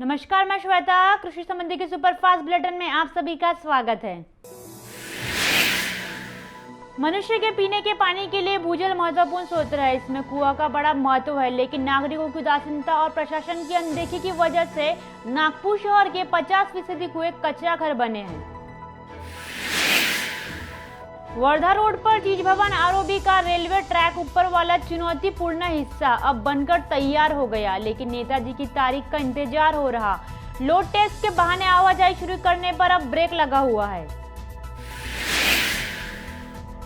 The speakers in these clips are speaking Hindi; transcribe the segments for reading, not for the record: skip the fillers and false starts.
नमस्कार, मैं श्वेता। कृषि संबंधी के सुपरफास्ट बुलेटिन में आप सभी का स्वागत है। मनुष्य के पीने के पानी के लिए भूजल महत्वपूर्ण स्रोत है। इसमें कुआं का बड़ा महत्व है, लेकिन नागरिकों की उदासीनता और प्रशासन की अनदेखी की वजह से नागपुर शहर के 50% कुएं कचरा घर बने हैं। वर्धा रोड पर चीज भवन आरओबी का रेलवे ट्रैक ऊपर वाला चुनौतीपूर्ण हिस्सा अब बनकर तैयार हो गया, लेकिन नेताजी की तारीख का इंतजार हो रहा। लोड टेस्ट के बहाने आवाजाही शुरू करने पर अब ब्रेक लगा हुआ है।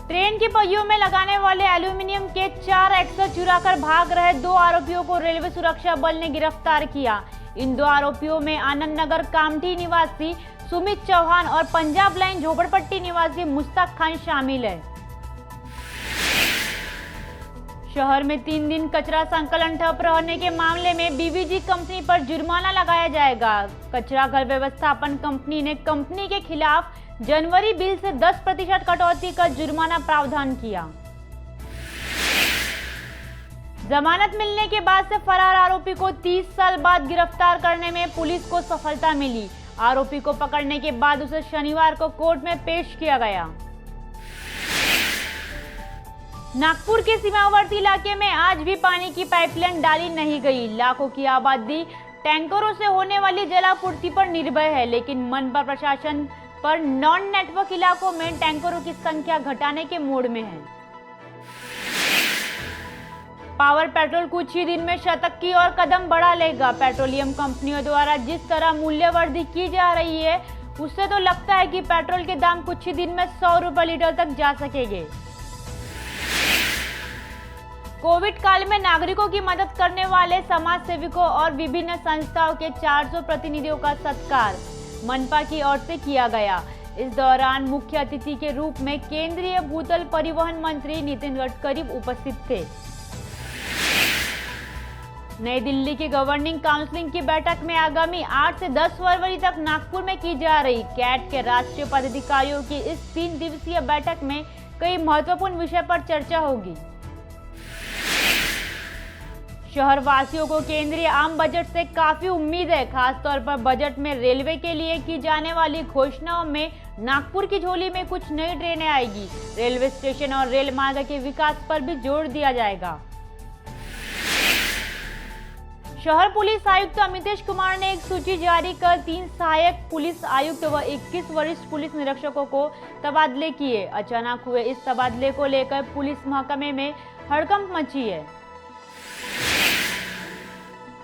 ट्रेन की पहियों में लगाने वाले एल्यूमिनियम के 4 एक्सल चुराकर भाग रहे 2 आरोपियों को रेलवे सुरक्षा बल ने गिरफ्तार किया। इन 2 आरोपियों में आनंद नगर कामठी निवासी सुमित चौहान और पंजाब लाइन झोपड़पट्टी निवासी मुश्ताक खान शामिल है। शहर में 3 दिन कचरा संकलन ठप रहने के मामले में बीवीजी कंपनी पर जुर्माना लगाया जाएगा। कचरा घर व्यवस्थापन कंपनी ने कंपनी के खिलाफ जनवरी बिल से 10% कटौती का जुर्माना प्रावधान किया। जमानत मिलने के बाद से फरार आरोपी को 30 साल बाद गिरफ्तार करने में पुलिस को सफलता मिली। आरोपी को पकड़ने के बाद उसे शनिवार को कोर्ट में पेश किया गया। नागपुर के सीमावर्ती इलाके में आज भी पानी की पाइपलाइन डाली नहीं गई। लाखों की आबादी टैंकरों से होने वाली जलापूर्ति पर निर्भर है, लेकिन मनपा प्रशासन पर नॉन नेटवर्क इलाकों में टैंकरों की संख्या घटाने के मूड में है। पावर पेट्रोल कुछ ही दिन में शतक की ओर कदम बढ़ा लेगा। पेट्रोलियम कंपनियों द्वारा जिस तरह मूल्य वृद्धि की जा रही है, उससे तो लगता है कि पेट्रोल के दाम कुछ ही दिन में 100 रुपए लीटर तक जा सकेंगे। कोविड काल में नागरिकों की मदद करने वाले समाज सेवकों और विभिन्न संस्थाओं के 400 प्रतिनिधियों का सत्कार मनपा की ओर से किया गया। इस दौरान मुख्य अतिथि के रूप में केंद्रीय भूतल परिवहन मंत्री नितिन गडकरी उपस्थित थे। नई दिल्ली की गवर्निंग काउंसिल की बैठक में आगामी 8 से 10 फरवरी तक नागपुर में की जा रही कैट के राष्ट्रीय पदाधिकारियों की इस 3 दिवसीय बैठक में कई महत्वपूर्ण विषय पर चर्चा होगी। शहर वासियों को केंद्रीय आम बजट से काफी उम्मीद है। खासतौर पर बजट में रेलवे के लिए की जाने वाली घोषणाओं में नागपुर की झोली में कुछ नई ट्रेनें आएगी। रेलवे स्टेशन और रेल मार्ग के विकास पर भी जोर दिया जाएगा। शहर पुलिस आयुक्त अमितेश कुमार ने एक सूची जारी कर 3 सहायक पुलिस आयुक्त व 21 वरिष्ठ पुलिस निरीक्षकों को तबादले किए। अचानक हुए इस तबादले को लेकर पुलिस महकमे में हड़कंप मची है।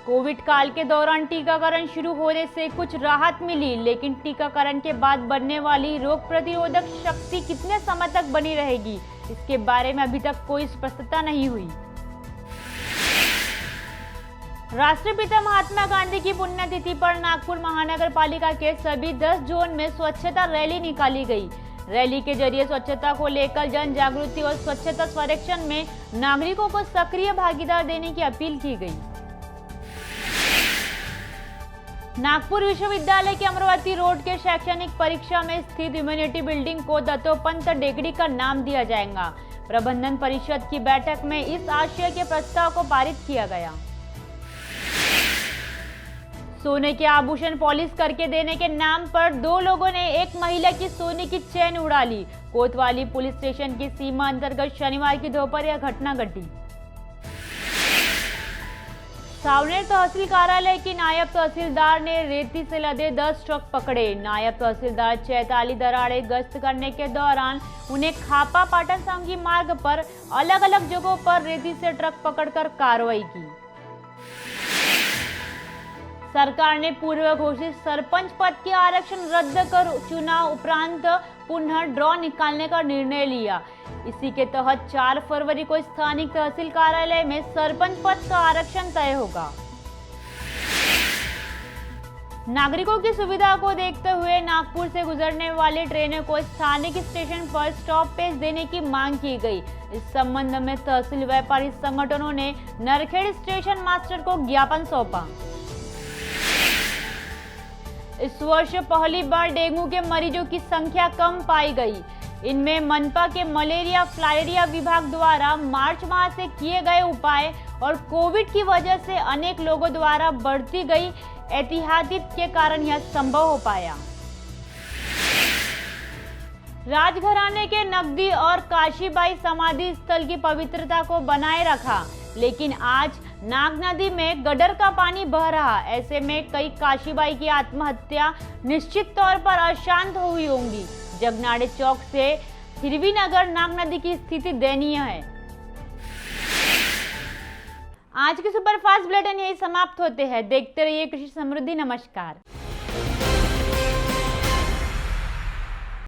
कोविड काल के दौरान टीकाकरण शुरू होने से कुछ राहत मिली, लेकिन टीकाकरण के बाद बनने वाली रोग प्रतिरोधक शक्ति कितने समय तक बनी रहेगी, इसके बारे में अभी तक कोई स्पष्टता नहीं हुई। राष्ट्रपिता महात्मा गांधी की पुण्यतिथि पर नागपुर महानगर पालिका के सभी 10 जोन में स्वच्छता रैली निकाली गई। रैली के जरिए स्वच्छता को लेकर जन जागृति और स्वच्छता सर्वेक्षण में नागरिकों को सक्रिय भागीदार देने की अपील की गई। नागपुर विश्वविद्यालय के अमरावती रोड के शैक्षणिक परीक्षा में स्थित इम्यूनिटी बिल्डिंग को दत्तोपंत डेगड़ी का नाम दिया जाएगा। प्रबंधन परिषद की बैठक में इस आशय के प्रस्ताव को पारित किया गया। सोने के आभूषण पॉलिश करके देने के नाम पर 2 लोगों ने एक महिला की सोने की चेन उड़ा ली। कोतवाली पुलिस स्टेशन की सीमा अंतर्गत शनिवार की दोपहर यह घटना घटी। सावनेर तहसील कार्यालय की नायब तहसीलदार ने रेती से लदे 10 ट्रक पकड़े। नायब तहसीलदार चैताली दराड़े गश्त करने के दौरान उन्हें खापा पाटन संघी मार्ग पर अलग अलग जगहों पर रेती से ट्रक पकड़कर कार्रवाई की। सरकार ने पूर्व घोषित सरपंच पद के आरक्षण रद्द कर चुनाव उपरांत पुनः ड्रॉ निकालने का निर्णय लिया। इसी के तहत 4 फरवरी को स्थानीय तहसील कार्यालय में सरपंच पद का आरक्षण तय होगा। नागरिकों की सुविधा को देखते हुए नागपुर से गुजरने वाली ट्रेनों को स्थानिक स्टेशन पर स्टॉपेज देने की मांग की गई। इस संबंध में तहसील व्यापारी संगठनों ने नरखेड़ स्टेशन मास्टर को ज्ञापन सौंपा। इस वर्ष पहली बार डेंगू के मरीजों की संख्या कम पाई गई। इनमें मनपा के मलेरिया फाइलेरिया विभाग द्वारा मार्च माह से किए गए उपाय और कोविड की वजह से अनेक लोगों द्वारा बढ़ती गई ऐतिहासिक के कारण यह संभव हो पाया। राजघराने के नकदी और काशीबाई समाधि स्थल की पवित्रता को बनाए रखा, लेकिन आज नाग नदी में गडर का पानी बह रहा। ऐसे में कई काशीबाई की आत्महत्या निश्चित तौर पर अशांत हुई होंगी। जगनाड़े चौक से हिरवीनगर नाग नदी की स्थिति दयनीय है। आज के सुपरफास्ट बुलेटिन यही समाप्त होते हैं। देखते रहिए कृषि समृद्धि। नमस्कार।